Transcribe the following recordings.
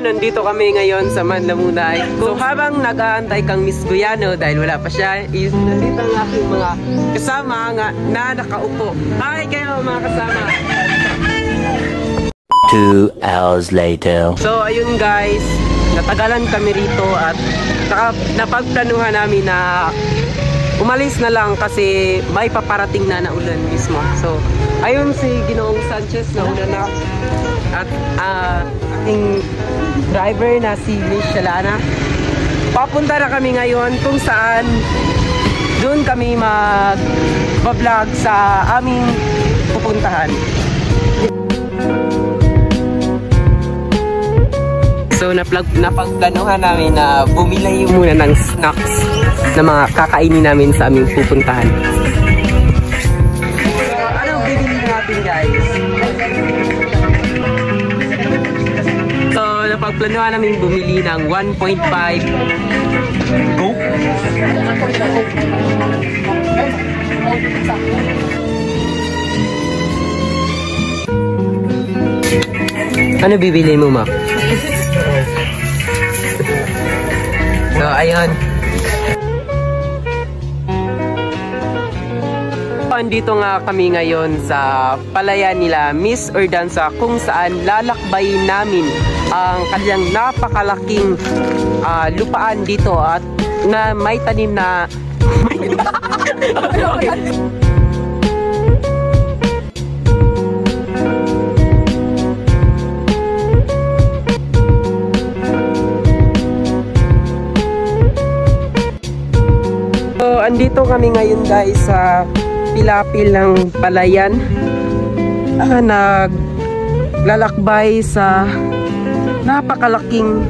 nandito kami ngayon sa Manlamunay. So habang nag-aantay kang Miss Guyano dahil wala pa siya, is nandito ang aking mga kasama nga na nakaupo. Hi kayo mga kasama! 2 hours later. So ayun guys, natagalan kami rito at napagplanuhan namin na umalis na lang kasi may paparating na ulan mismo. So ayun si Ginoong Sanchez na una na at aking driver na si Miss Shalana. Papunta na kami ngayon kung saan doon kami mag-vlog sa aming pupuntahan. So napagplanuhan namin na bumili muna ng snacks na mga kakainin namin sa aming pupuntahan. So anong bibili natin guys? So napagplanuhan namin bumili ng 1.5 Go! Ano bibili mo ma? So, ayun. Andito nga kami ngayon sa palayan nila Miss Ordanza kung saan lalakbayin namin ang kanyang napakalaking lupaan dito at na may tanim na andito kami ngayon guys sa pilapil ng palayan. Naglalakbay sa napakalaking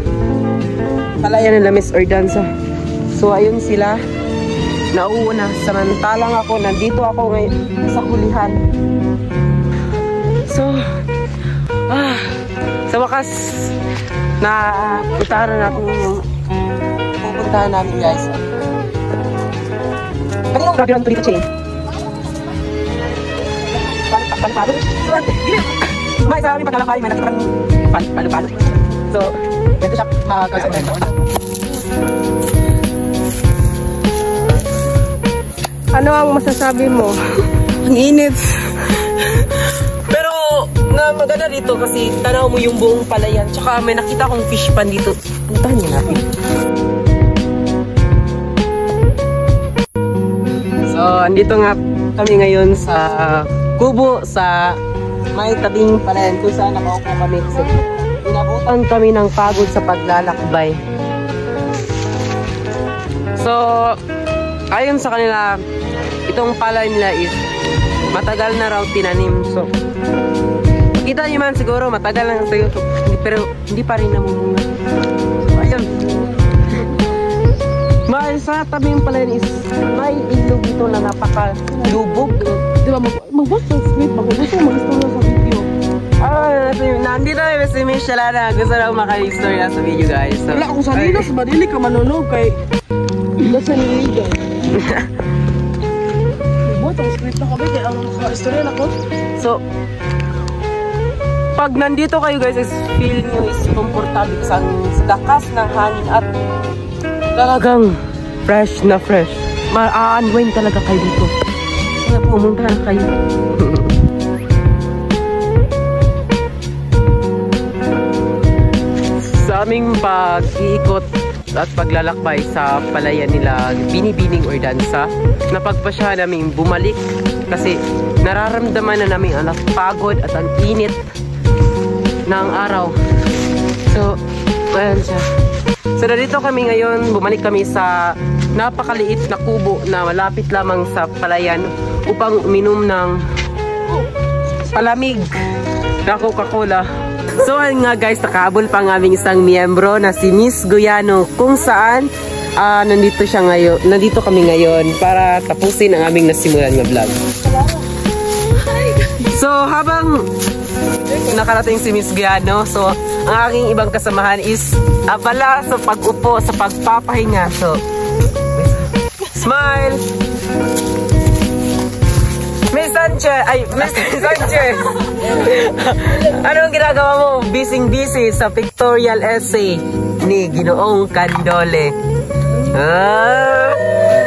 palayan nila Miss Ordanza. So ayun sila nauuna, samantalang ako nandito ako ngayon sa kulihan. So sa wakas na puntahan natin yung pupuntahan namin guys. Kanino grabe lang ito dito, Che? Palo-palo? May sa aming paglalakay, may nakitang palo-palo. So, ganito siya makakasabay. Ano ang masasabi mo? Ang init. Pero, maganda dito kasi tanaw mo yung buong palayan. Tsaka may nakita akong fish pan dito. Puntahan niyo natin. So, andito nga kami ngayon sa kubo sa may tabing palayan kung saan nakaupo kami kasi inabutan kami ng pagod sa paglalakbay. So, ayon sa kanila, itong palay nila is matagal na raw tinanim. So, kita niyo man siguro matagal lang tayo pero hindi pa rin namumunga. So, ayun. Sa tabing palayan is may ilog ito na napakalubog. Di ba mag-watch ng script, mag-gusto mag-istorya sa video. Nandito na si Miss Shalana. Gusto na maka-istorya sa video guys. So, wala akong salinas, madili ka manunog kay ila sa niligan. Mag-watch ang script na kami kaya ang istorya na ko. So, pag nandito kayo guys, is feel nyo is komportable sa lakas ng hangin at talagang fresh na fresh. Ma-unwind talaga kayo dito. Kaya pumunta na kayo. Sa aming pag-iikot at paglalakbay sa palayan nila Binibining Ordanza, napagpasya namin bumalik kasi nararamdaman na namin ang pagod at ang init ng araw. So, ayan siya. So, dito kami ngayon, bumalik kami sa napakaliit na kubo na malapit lamang sa palayan upang uminom ng palamig na Coca-Cola. So, ayun nga guys, nakahabol pa ang aming isang miyembro na si Miss Guyano kung saan nandito siya ngayon, nandito kami ngayon para tapusin ang aming nasimulan na vlog. So, habang nakarating si Miss Guyano, so ang aking ibang kasamahan is abala sa pag-upo, sa pagpapahinga. So, smile! Miss, Sanchez! Ay, Mr. Sanchez! Anong ginagawa mo? Busy sa pictorial essay ni Ginoong Candole.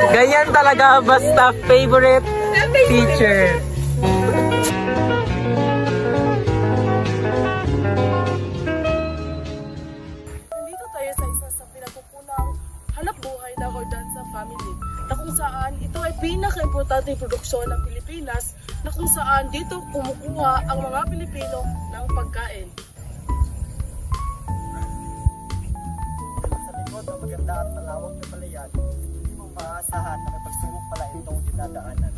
Ganyan talaga basta favorite teacher. Nandito tayo sa isa sa pinagkukunang hanap buhay ng Ordanza family, na kung saan ito ay pinaka-importanteng produksyon ng Pilipinas, na kung saan dito kumukuha ang mga Pilipino ng pagkain. Sa likod ng maganda at malawak na palayan, hindi mo maasahan na may pagsubok pala itong dinadaanan.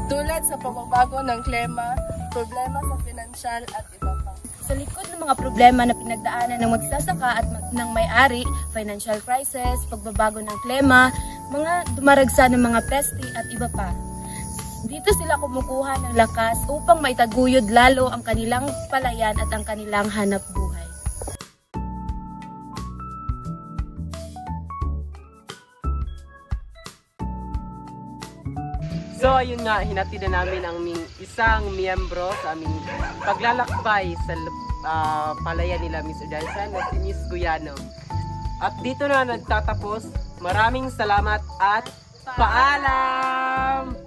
Tulad sa pagbabago ng klima, problema sa pinansyal at iba pa. Sa likod ng mga problema na pinagdaanan ng magsasaka at ng may-ari, financial crisis, pagbabago ng klima, mga dumaragsa ng mga peste at iba pa. Dito sila kumukuha ng lakas upang maitaguyod lalo ang kanilang palayan at ang kanilang hanap buhay. So ayun nga, hinatid na namin ang isang miyembro sa aming paglalakbay sa palayan nila Miss Ordanza na si Miss Guyano. At dito na nagtatapos. Maraming salamat at paalam!